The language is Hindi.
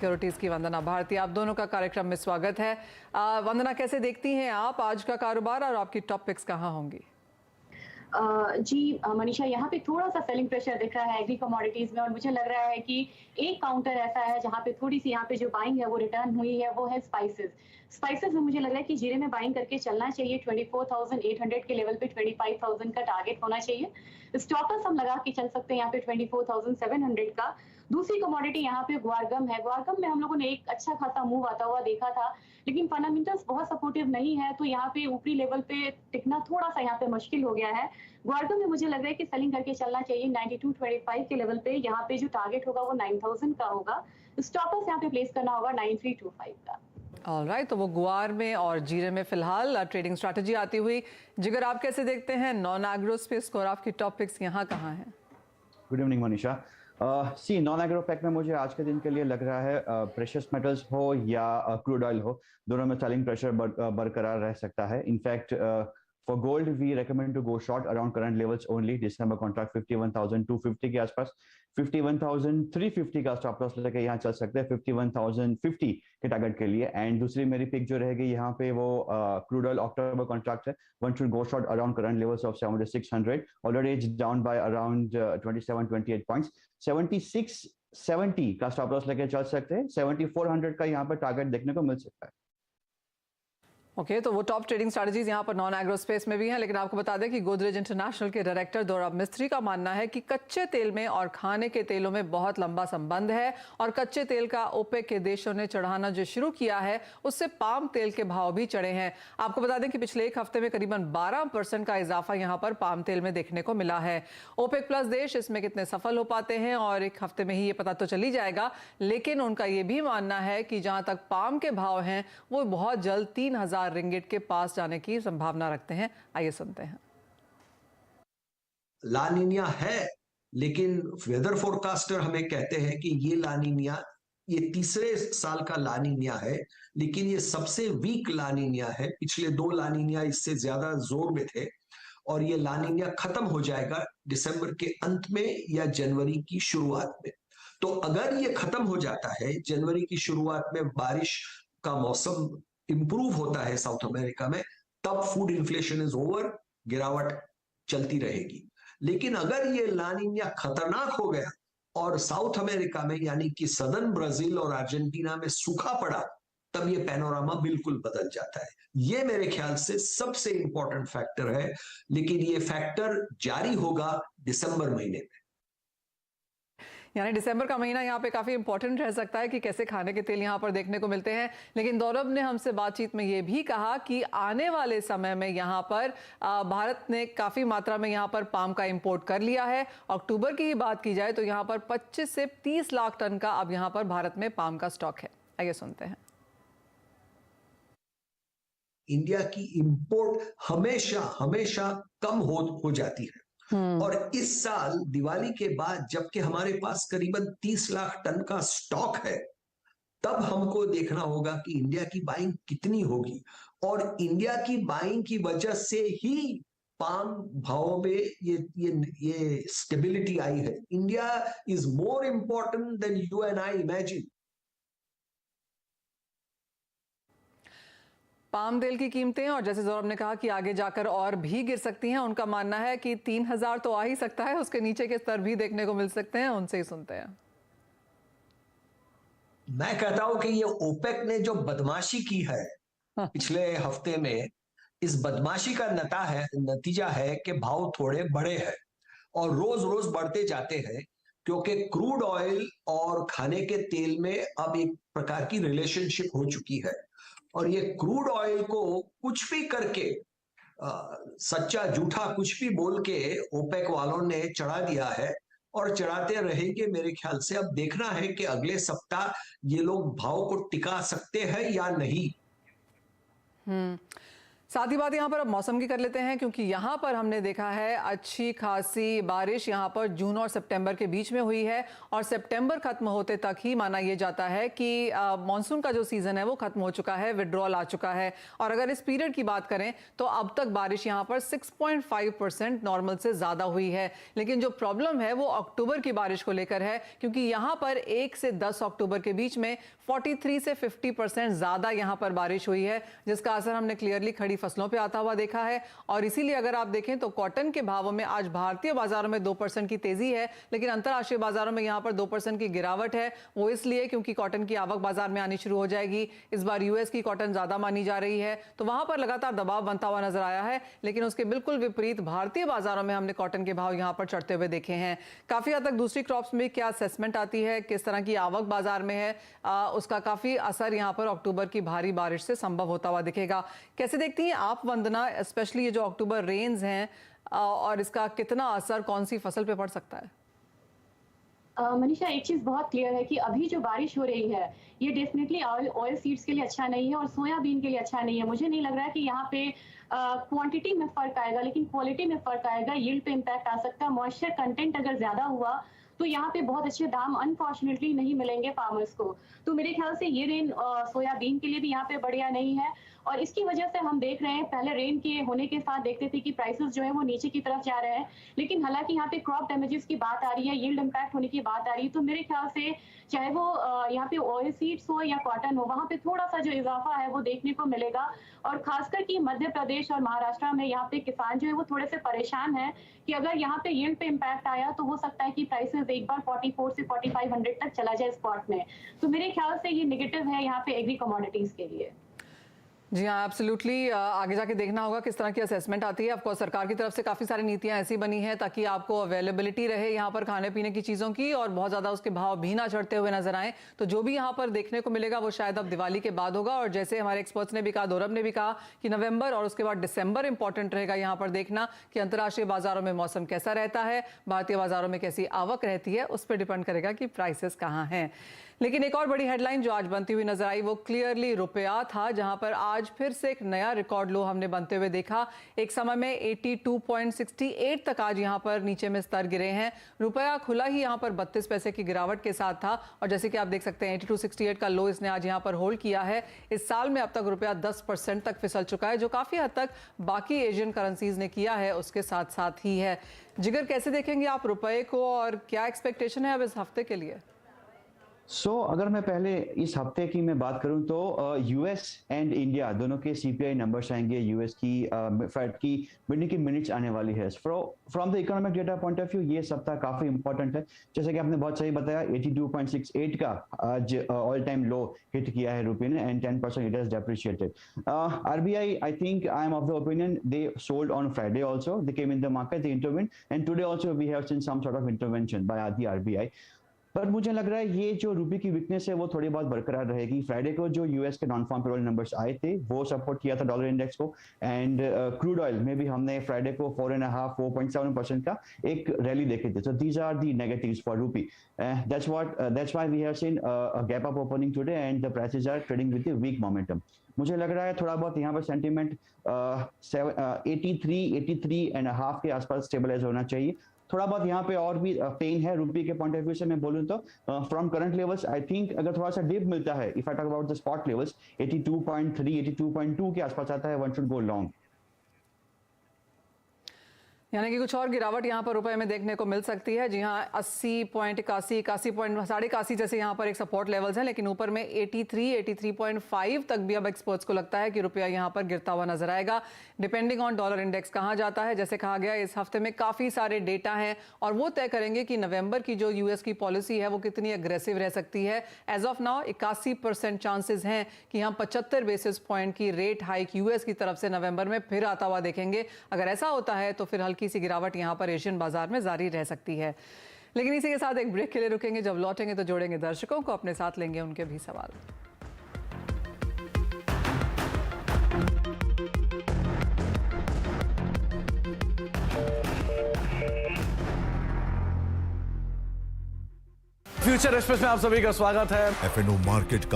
सिक्योरिटीज की वंदना भारती, आप दोनों का कार्यक्रम में स्वागत है। वंदना, कैसे देखती हैं आप आज का कारोबार और आपकी टॉप पिक्स कहाँ होंगी? जी मनीषा, यहाँ पे थोड़ा-सा सेलिंग प्रेशर दिख रहा है एग्री कमोडिटीज़ में और मुझे लग रहा है कि एक काउंटर ऐसा है जहाँ पे थोड़ी-सी यहाँ पे जो बाइंग है वो रिटर्न हुई है, वो है स्पाइसेस। स्पाइसेस में मुझे लग रहा है कि जीरे में बाइंग करके चलना चाहिए। 24,800 के लेवल पे 25,000 का टारगेट होना चाहिए। स्टॉपर्स हम लगा के चल सकते हैं यहाँ पे 24,700 का। दूसरी कमोडिटी यहाँ पे ग्वारगम है। ग्वारगम में हम लोगों ने एक अच्छा खासा मूव आता हुआ देखा था, लेकिन फंडामेंटल्स बहुत सपोर्टिव नहीं है, तो यहाँ पे ऊपरी लेवल पे टिकना थोड़ा-सा यहाँ पे मुश्किल हो गया है। ग्वारगम में मुझे लग रहा है कि सेलिंग करके चलना चाहिए 9225 के लेवल पे। यहाँ पे जो टारगेट होगा वो 9000 का होगा। स्टॉपर्स यहाँ पे प्लेस करना होगा 9325 का। ऑलराइट, तो वो गुआर में और जीरे में फिलहाल ट्रेडिंग स्ट्रैटेजी आती हुई। जिगर, आप कैसे देखते हैं नॉन एग्रो स्पेस को और आपकी टॉप पिक्स यहाँ कहाँ हैं? Good evening Manisha. Non agro pack में मुझे आज के दिन के लिए लग रहा है प्रेशियस मेटल्स हो या क्रूड ऑयल हो, दोनों में सेलिंग प्रेशर बरकरार रह सकता है। In fact for gold we recommend to go short around current levels only. दिसंबर कॉन्ट्रैक्ट 51,250 के आसपास, 51,350 का स्टॉप लॉस लेके यहाँ चल सकते हैं 51,050 के टारगेट के लिए। एंड दूसरी मेरी पिक जो रहेगी यहाँ पे वो क्रूड ऑयल अक्टूबर कॉन्ट्रैक्ट है। One should go short around current levels of 7600, already it's down by around 27-28 points. 7670 का स्टॉप लॉस लेके चल सकते हैं। 7400 का यहाँ पर टारगेट देखने को मिल सकता है। ओके, तो वो टॉप ट्रेडिंग स्ट्रैटेजीज यहाँ पर नॉन एग्रो स्पेस में भी हैं, लेकिन आपको बता दें कि गोदरेज इंटरनेशनल के डायरेक्टर दौराब मिस्त्री का मानना है कि कच्चे तेल में और खाने के तेलों में बहुत लंबा संबंध है और कच्चे तेल का ओपेक के देशों ने चढ़ाना जो शुरू किया है उससे पाम तेल के भाव भी चढ़े हैं। आपको बता दें कि पिछले एक हफ्ते में करीबन 12% का इजाफा यहाँ पर पाम तेल में देखने को मिला है। ओपेक प्लस देश इसमें कितने सफल हो पाते हैं और एक हफ्ते में ही ये पता तो चल ही जाएगा, लेकिन उनका ये भी मानना है कि जहां तक पाम के भाव हैं वो बहुत जल्द 3000 रिंगिट के पास जाने की संभावना रखते हैं। आइए सुनते हैं। ला नीनिया है, लेकिन वेदर फोरकास्टर हमें कहते हैं कि ये ला नीनिया, ये तीसरे साल का ला नीनिया है, लेकिन ये सबसे वीक ला नीनिया है। पिछले 2 ला नीनिया इससे ज्यादा जोर में थे और ये ला नीनिया खत्म हो जाएगा दिसंबर के अंत में या जनवरी की शुरुआत में। तो अगर ये खत्म हो जाता है, जनवरी की शुरुआत में बारिश का मौसम इंप्रूव होता है साउथ अमेरिका में, तब फूड इन्फ्लेशन इज ओवर, गिरावट चलती रहेगी। लेकिन अगर ये ला नीनिया खतरनाक हो गया और साउथ अमेरिका में यानी कि सदर्न ब्राजील और अर्जेंटीना में सूखा पड़ा, तब ये पैनोरामा बिल्कुल बदल जाता है। ये मेरे ख्याल से सबसे इंपॉर्टेंट फैक्टर है, लेकिन ये फैक्टर जारी होगा दिसंबर महीने में। यानी दिसंबर का महीना यहाँ पे काफ़ी इंपॉर्टेंट रह सकता है कि कैसे खाने के तेल यहाँ पर देखने को मिलते हैं। लेकिन दौरब ने हमसे बातचीत में ये भी कहा कि आने वाले समय में यहाँ पर भारत ने काफ़ी मात्रा में यहाँ पर पाम का इंपोर्ट कर लिया है। अक्टूबर की ही बात की जाए तो यहाँ पर 25 से 30 लाख टन का अब यहाँ पर भारत में पाम का स्टॉक है। आइए सुनते हैं। इंडिया की इंपोर्ट हमेशा हमेशा कम हो जाती है और इस साल दिवाली के बाद जबकि हमारे पास करीबन 30 लाख टन का स्टॉक है, तब हमको देखना होगा कि इंडिया की बाइंग कितनी होगी और इंडिया की बाइंग की वजह से ही पाम भावों में ये स्टेबिलिटी आई है। India is more important than you and I imagine. Palm तेल की कीमतें और जैसे ज़ोरब ने कहा कि आगे जाकर और भी गिर सकती हैं, उनका मानना है कि 3000 तो आ ही सकता है, उसके नीचे के स्तर भी देखने को मिल सकते हैं। उनसे ही सुनते हैं। मैं कहता हूं कि ये ओपेक ने जो बदमाशी की है पिछले हफ्ते में, इस बदमाशी का नतीजा है कि भाव थोड़े बढ़े हैं और रोज रोज बढ़ते जाते हैं, क्योंकि क्रूड ऑयल और खाने के तेल में अब एक प्रकार की रिलेशनशिप हो चुकी है और ये क्रूड ऑयल को कुछ भी करके सच्चा झूठा कुछ भी बोल के ओपेक वालों ने चढ़ा दिया है और चढ़ाते रहेंगे। मेरे ख्याल से अब देखना है कि अगले सप्ताह ये लोग भाव को टिका सकते हैं या नहीं। साथ ही बात यहाँ पर अब मौसम की कर लेते हैं, क्योंकि यहाँ पर हमने देखा है अच्छी खासी बारिश यहाँ पर जून और सितंबर के बीच में हुई है, और सितंबर खत्म होते तक ही माना यह जाता है कि मॉनसून का जो सीजन है वो खत्म हो चुका है, विड्रॉल आ चुका है। और अगर इस पीरियड की बात करें तो अब तक बारिश यहाँ पर 6.5% नॉर्मल से ज़्यादा हुई है। लेकिन जो प्रॉब्लम है वो अक्टूबर की बारिश को लेकर है, क्योंकि यहाँ पर 1 से 10 अक्टूबर के बीच में 43 से 50% ज़्यादा यहाँ पर बारिश हुई है, जिसका असर हमने क्लियरली खड़ी फसलों पे आता हुआ देखा है। और इसीलिए अगर आप देखें तो कॉटन के भावों में आज भारतीय बाजारों में 2% की तेजी है, लेकिन अंतर्राष्ट्रीय बाजारों में यहाँ पर 2% की गिरावट है। वो इसलिए क्योंकि कॉटन की आवक बाजार में आनी शुरू हो जाएगी। इस बार यूएस की कॉटन ज्यादा मानी जा रही है, तो वहां पर लगातार दबाव बनता हुआ नजर आया है। लेकिन उसके बिल्कुल विपरीत भारतीय बाजारों में हमने कॉटन के भाव यहाँ पर चढ़ते हुए देखे हैं। काफी हद तक दूसरी क्रॉप्स में क्या असेसमेंट आती है, किस तरह की आवक बाजार में है, उसका काफी असर यहाँ पर अक्टूबर की भारी बारिश से संभव होता हुआ दिखेगा। कैसे देखती हैं आप वंदना, स्पेशली ये जो अक्टूबर रेन्स हैं और इसका कितना असर कौन सी फसल पे पड़ सकता है? मनीषा, एक चीज बहुत क्लियर है कि अभी जो बारिश हो रही है ये डेफिनेटली ऑयल सीड्स के लिए अच्छा नहीं है और सोयाबीन के लिए अच्छा नहीं है। मुझे नहीं लग रहा है कि यहाँ पे क्वांटिटी में फर्क आएगा, लेकिन क्वालिटी में फर्क आएगा। यील्ड पे इम्पैक्ट आ सकता है। मॉइस्चर कंटेंट अगर ज्यादा हुआ तो यहाँ पे बहुत अच्छे दाम अनफॉर्चुनेटली नहीं मिलेंगे फार्मर्स को। तो मेरे ख्याल से ये रेन सोयाबीन के लिए भी यहाँ पे बढ़िया नहीं है, और इसकी वजह से हम देख रहे हैं पहले रेन के होने के साथ देखते थे कि प्राइसेस जो है वो नीचे की तरफ जा रहे हैं, लेकिन हालांकि यहाँ पे क्रॉप डैमेजेस की बात आ रही है, यील्ड इम्पैक्ट होने की बात आ रही है। तो मेरे ख्याल से चाहे वो यहाँ पे ऑयल सीड्स हो या कॉटन हो, वहां पे थोड़ा सा जो इजाफा है वो देखने को मिलेगा। और खासकर कि मध्य प्रदेश और महाराष्ट्र में यहाँ पे किसान जो है वो थोड़े से परेशान है कि अगर यहाँ पे यील्ड पे इम्पैक्ट आया तो हो सकता है कि प्राइसेस एक बार 44 से 4500 तक चला जाए स्पॉट में। तो मेरे ख्याल से ये नेगेटिव है यहाँ पे एग्री कमोडिटीज के लिए। जी हाँ, एब्सोल्युटली। आगे जाके देखना होगा किस तरह की असेसमेंट आती है। आपको सरकार की तरफ से काफ़ी सारी नीतियाँ ऐसी बनी हैं ताकि आपको अवेलेबिलिटी रहे यहाँ पर खाने पीने की चीज़ों की, और बहुत ज़्यादा उसके भाव भी ना चढ़ते हुए नजर आए। तो जो भी यहाँ पर देखने को मिलेगा वो शायद अब दिवाली के बाद होगा। और जैसे हमारे एक्सपर्ट्स ने भी कहा, दौरब ने भी कहा कि नवंबर और उसके बाद दिसंबर इंपॉर्टेंट रहेगा यहाँ पर देखना कि अंतर्राष्ट्रीय बाजारों में मौसम कैसा रहता है, भारतीय बाजारों में कैसी आवक रहती है। उस पर डिपेंड करेगा कि प्राइसेस कहाँ हैं। लेकिन एक और बड़ी हेडलाइन जो आज बनती हुई नजर आई वो क्लियरली रुपया था, जहां पर आज फिर से एक नया रिकॉर्ड लो हमने बनते हुए देखा। एक समय में 82.68 तक आज यहां पर नीचे में स्तर गिरे हैं। रुपया खुला ही यहां पर 32 पैसे की गिरावट के साथ था, और जैसे कि आप देख सकते हैं 82.68 का लो इसने आज यहां पर होल्ड किया है। इस साल में अब तक रुपया 10% तक फिसल चुका है, जो काफी हद तक बाकी एशियन करेंसीज ने किया है उसके साथ साथ ही है। जिगर, कैसे देखेंगे आप रुपये को और क्या एक्सपेक्टेशन है अब इस हफ्ते के लिए? अगर मैं पहले इस हफ्ते की मैं बात करूं तो यूएस एंड इंडिया दोनों के सीपीआई नंबर्स आएंगे। यूएस की फेड की मीटिंग की मिनट्स आने वाली है। From the economic data point of view ये सप्ताह काफी इंपॉर्टेंट है। जैसे कि आपने बहुत सही बताया, 82.68 का आज ऑल टाइम लो हिट किया है रुपये ने, and 10% it has depreciated. RBI, I think I am of the opinion, they sold on Friday also, they came in the market, they intervened, and today also we have seen some sort of intervention by the RBI. पर मुझे लग रहा है ये जो रुपये की वीकनेस है वो थोड़ी बहुत बरकरार रहेगी। फ्राइडे को जो यूएस के नॉन फार्म पेरोल नंबर्स आए थे वो सपोर्ट किया था डॉलर इंडेक्स को, एंड क्रूड ऑयल में भी हमने फ्राइडे को 4.5-4.7% का एक रैली देखे थे। So these are the negatives for rupee. That's why we have seen a gap up opening today and the prices are trading with the weak momentum. मुझे लग रहा है थोड़ा बहुत यहाँ पर सेंटीमेंट 83.5 के आसपास स्टेबलाइज होना चाहिए। थोड़ा बहुत यहाँ पे और भी पेन है रुपये के पॉइंट ऑफ व्यू से मैं बोलूँ तो from current levels I think अगर थोड़ा सा डिप मिलता है, if I talk about the spot levels 82.3 82.2 के आसपास आता है, वन शुड गो लॉन्ग। यानी कि कुछ और गिरावट यहाँ पर रुपए में देखने को मिल सकती है। जी हाँ, 80.81 81.81 जैसे यहाँ पर एक सपोर्ट लेवल्स हैं, लेकिन ऊपर में 83 तक भी अब एक्सपर्ट्स को लगता है कि रुपया यहाँ पर गिरता हुआ नजर आएगा, डिपेंडिंग ऑन डॉलर इंडेक्स कहाँ जाता है। जैसे कहा गया इस हफ्ते में काफ़ी सारे डेटा हैं और वो तय करेंगे कि नवंबर की जो यूएस की पॉलिसी है वो कितनी अग्रेसिव रह सकती है। एज ऑफ नाउ 81% चांसेस हैं कि हम 75 बेसिस पॉइंट की रेट हाइक यूएस की तरफ से नवंबर में फिर आता हुआ देखेंगे। अगर ऐसा होता है तो फिर हल्की सी गिरावट यहां पर एशियन बाजार में जारी रह सकती है। लेकिन इसी के साथ एक ब्रेक के लिए रुकेंगे, जब लौटेंगे तो जोड़ेंगे दर्शकों को अपने साथ, लेंगे उनके भी सवाल। फ्यूचर एक्सप्रेस में आप सभी का स्वागत है। एफएनओ मार्केट का